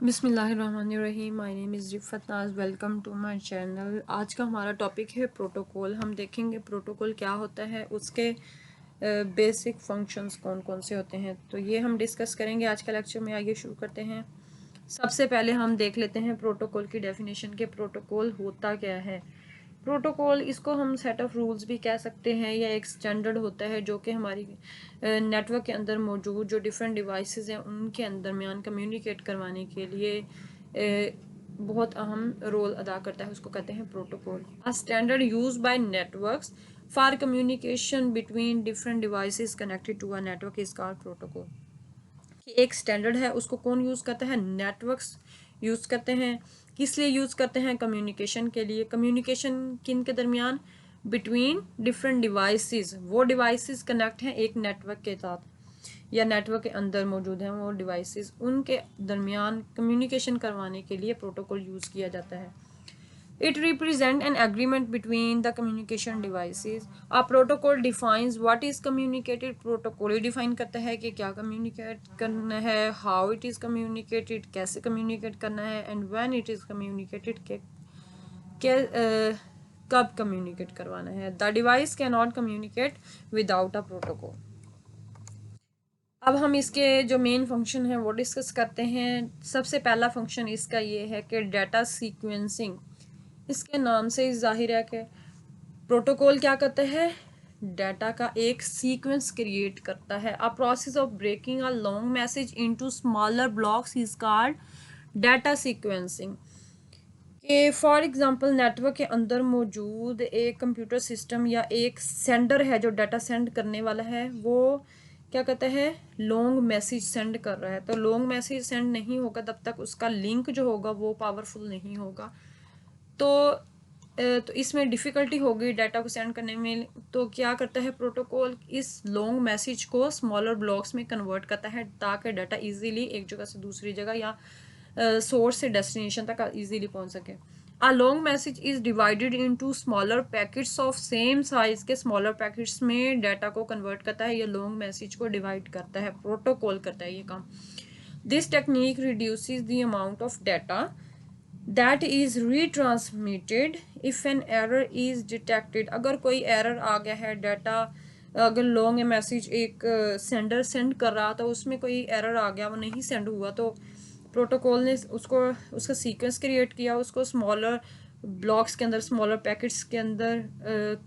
बिस्मिल्लाहिर्रहमानिर्रहीम। My name is Rifat Naaz. Welcome to my channel. आज का हमारा टॉपिक है प्रोटोकॉल। हम देखेंगे प्रोटोकॉल क्या होता है, उसके बेसिक फंक्शंस कौन कौन से होते हैं, तो ये हम डिस्कस करेंगे आज का लेक्चर में। आइए शुरू करते हैं। सबसे पहले हम देख लेते हैं प्रोटोकॉल की डेफिनेशन के प्रोटोकॉल होता क्या है। प्रोटोकॉल, इसको हम सेट ऑफ रूल्स भी कह सकते हैं या एक स्टैंडर्ड होता है जो कि हमारी नेटवर्क के अंदर मौजूद जो डिफरेंट डिवाइसेस हैं उनके दरमियान कम्युनिकेट करवाने के लिए बहुत अहम रोल अदा करता है। उसको कहते हैं protocol. A standard used by networks for communication between different devices connected to a network is called protocol. एक स्टैंडर्ड है, उसको कौन यूज़ करता है? नेटवर्क्स यूज़ करते हैं। किस लिए यूज़ करते हैं? कम्युनिकेशन के लिए। कम्युनिकेशन किन के दरमियान? Between different devices. वो डिवाइसेस कनेक्ट हैं एक नेटवर्क के साथ या नेटवर्क के अंदर मौजूद हैं वो डिवाइसेस, उनके दरमियान कम्युनिकेशन करवाने के लिए प्रोटोकॉल यूज़ किया जाता है। It represents an agreement between the communication devices. A protocol defines what is communicated. Protocol ये define करता है कि क्या communicate करना है, how it is communicated, कैसे communicate करना है, and when it is communicated कब communicate करवाना है. The device cannot communicate without a protocol. अब हम इसके जो मेन फंक्शन है वो डिस्कस करते हैं। सबसे पहला फंक्शन इसका ये है कि डाटा सीक्वेंसिंग। इसके नाम से जाहिर है कि प्रोटोकॉल क्या करता है? डाटा का एक सीक्वेंस क्रिएट करता है। A process of breaking a long message into smaller blocks is called data sequencing. कि फॉर एग्जांपल नेटवर्क के अंदर मौजूद एक कंप्यूटर सिस्टम या एक सेंडर है जो डाटा सेंड करने वाला है, वो क्या कहता है? लॉन्ग मैसेज सेंड कर रहा है। तो लॉन्ग मैसेज सेंड नहीं होगा तब तक उसका लिंक जो होगा वो पावरफुल नहीं होगा। तो इसमें डिफ़िकल्टी होगी डाटा को सेंड करने में। तो क्या करता है प्रोटोकॉल? इस लॉन्ग मैसेज को स्मॉलर ब्लॉक्स में कन्वर्ट करता है ताकि डाटा इजीली एक जगह से दूसरी जगह या सोर्स से डेस्टिनेशन तक इजीली पहुंच सके। अ long message is divided into smaller packets of same size के स्मॉलर पैकेट्स में डाटा को कन्वर्ट करता है या लॉन्ग मैसेज को डिवाइड करता है। प्रोटोकॉल करता है ये काम। This technique reduces the amount of data that is retransmitted if an error is detected. अगर कोई एरर आ गया है, डाटा अगर लॉन्ग मैसेज एक सेंडर सेंड कर रहा था उसमें कोई एरर आ गया, वो नहीं सेंड हुआ, तो प्रोटोकॉल ने उसको उसका सीक्वेंस क्रिएट किया, उसको स्मॉलर ब्लॉक्स के अंदर स्मॉलर पैकेट्स के अंदर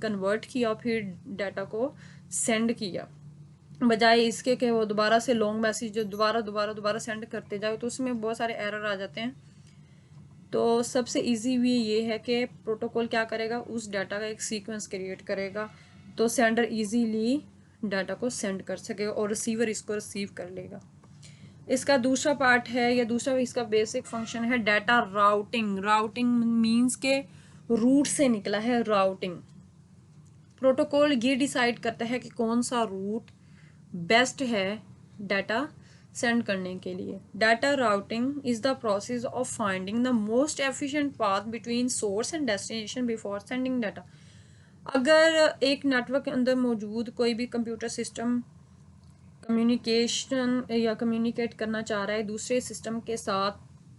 कन्वर्ट किया, फिर डाटा को सेंड किया। बजाय इसके कि वो दोबारा से लॉन्ग मैसेज जो दोबारा सेंड करते जाओ तो उसमें बहुत सारे एरर आ जाते हैं। तो सबसे इजी वे ये है कि प्रोटोकॉल क्या करेगा? उस डाटा का एक सीक्वेंस क्रिएट करेगा तो सेंडर इजीली डाटा को सेंड कर सकेगा और रिसीवर इसको रिसीव कर लेगा। इसका दूसरा पार्ट है या दूसरा इसका बेसिक फंक्शन है डाटा राउटिंग। राउटिंग मींस के रूट से निकला है राउटिंग। प्रोटोकॉल ये डिसाइड करता है कि कौन सा रूट बेस्ट है डाटा सेंड करने के लिए। Data routing is the process of finding the most efficient path between source and destination before sending data. अगर एक नेटवर्क के अंदर मौजूद कोई भी कंप्यूटर सिस्टम कम्युनिकेशन या कम्युनिकेट करना चाह रहा है दूसरे सिस्टम के साथ,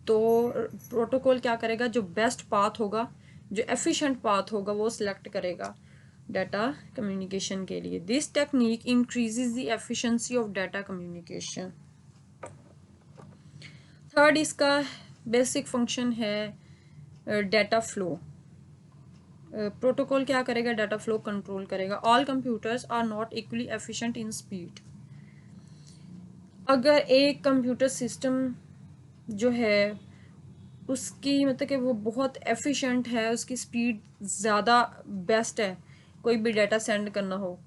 तो प्रोटोकॉल क्या करेगा? जो बेस्ट पाथ होगा, जो एफिशिएंट पाथ होगा, वो सिलेक्ट करेगा डाटा कम्युनिकेशन के लिए। This technique increases the efficiency of data communication. Third इसका बेसिक फंक्शन है डाटा फ्लो। प्रोटोकॉल क्या करेगा? डाटा फ्लो कंट्रोल करेगा। All computers are not equally efficient in speed. अगर एक कंप्यूटर सिस्टम जो है उसकी मतलब कि वो बहुत एफिशिएंट है, उसकी स्पीड ज़्यादा बेस्ट है कोई भी डाटा सेंड करना हो,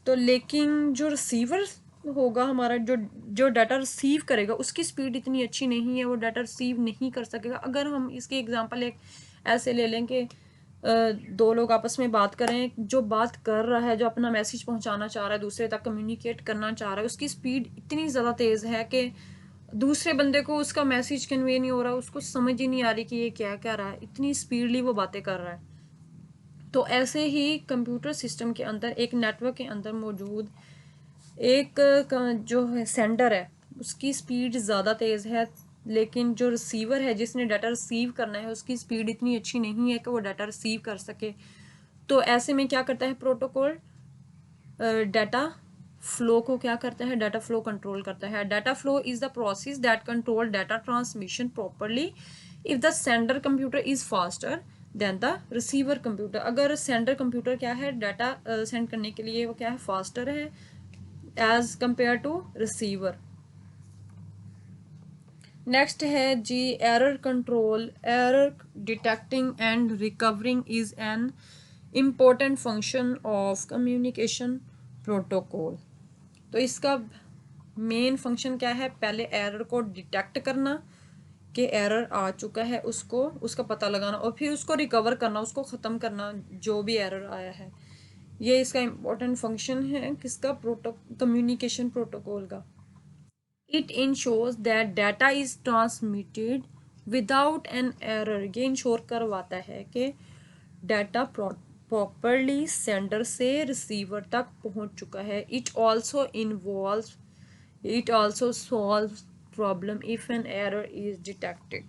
तो लेकिन जो रिसीवर होगा हमारा, जो डाटा रिसीव करेगा, उसकी स्पीड इतनी अच्छी नहीं है, वो डाटा रिसीव नहीं कर सकेगा। अगर हम इसके एग्जांपल एक ऐसे ले लें कि दो लोग आपस में बात करें, जो बात कर रहा है, जो अपना मैसेज पहुंचाना चाह रहा है, दूसरे तक कम्युनिकेट करना चाह रहा है, उसकी स्पीड इतनी ज़्यादा तेज़ है कि दूसरे बंदे को उसका मैसेज कन्वे नहीं हो रहा, उसको समझ ही नहीं आ रही कि ये क्या कह रहा है, इतनी स्पीडली वो बातें कर रहा है। तो ऐसे ही कंप्यूटर सिस्टम के अंदर एक नेटवर्क के अंदर मौजूद एक जो है सेंडर है, उसकी स्पीड ज़्यादा तेज़ है लेकिन जो रिसीवर है जिसने डाटा रिसीव करना है उसकी स्पीड इतनी अच्छी नहीं है कि वो डाटा रिसीव कर सके। तो ऐसे में क्या करता है प्रोटोकॉल, डाटा फ्लो को क्या करता है, डाटा फ्लो कंट्रोल करता है। Data flow is the process that control data transmission properly if the sender computer is faster than the receiver computer. अगर सेंडर कंप्यूटर क्या है, डाटा सेंड करने के लिए वो क्या है, फास्टर है as compare to receiver. Next है जी error control. Error detecting and recovering is an important function of communication protocol. तो इसका मेन फंक्शन क्या है, पहले एरर को डिटेक्ट करना कि एरर आ चुका है, उसको उसका पता लगाना और फिर उसको रिकवर करना, उसको ख़त्म करना जो भी एरर आया है। ये इसका इम्पोर्टेंट फंक्शन है किसका, कम्युनिकेशन प्रोटोकॉल का। It ensures that data is transmitted without an error. ये इंश्योर करवाता है कि डाटा प्रॉपरली सेंडर से रिसीवर तक पहुंच चुका है। It also solve problem if an error is detected.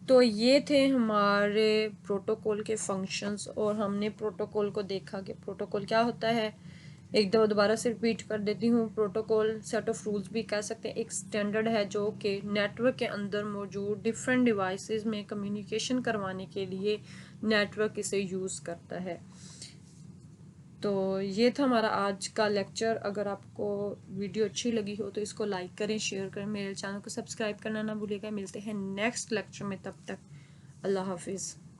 तो ये थे हमारे प्रोटोकॉल के फंक्शंस और हमने प्रोटोकॉल को देखा कि प्रोटोकॉल क्या होता है। एक दो दोबारा से रिपीट कर देती हूँ। प्रोटोकॉल सेट ऑफ रूल्स भी कह सकते हैं, एक स्टैंडर्ड है जो कि नेटवर्क के अंदर मौजूद डिफरेंट डिवाइसेस में कम्युनिकेशन करवाने के लिए नेटवर्क इसे यूज़ करता है। तो ये था हमारा आज का लेक्चर। अगर आपको वीडियो अच्छी लगी हो तो इसको लाइक करें, शेयर करें, मेरे चैनल को सब्सक्राइब करना ना भूलिएगा। मिलते हैं नेक्स्ट लेक्चर में, तब तक अल्लाह हाफिज़।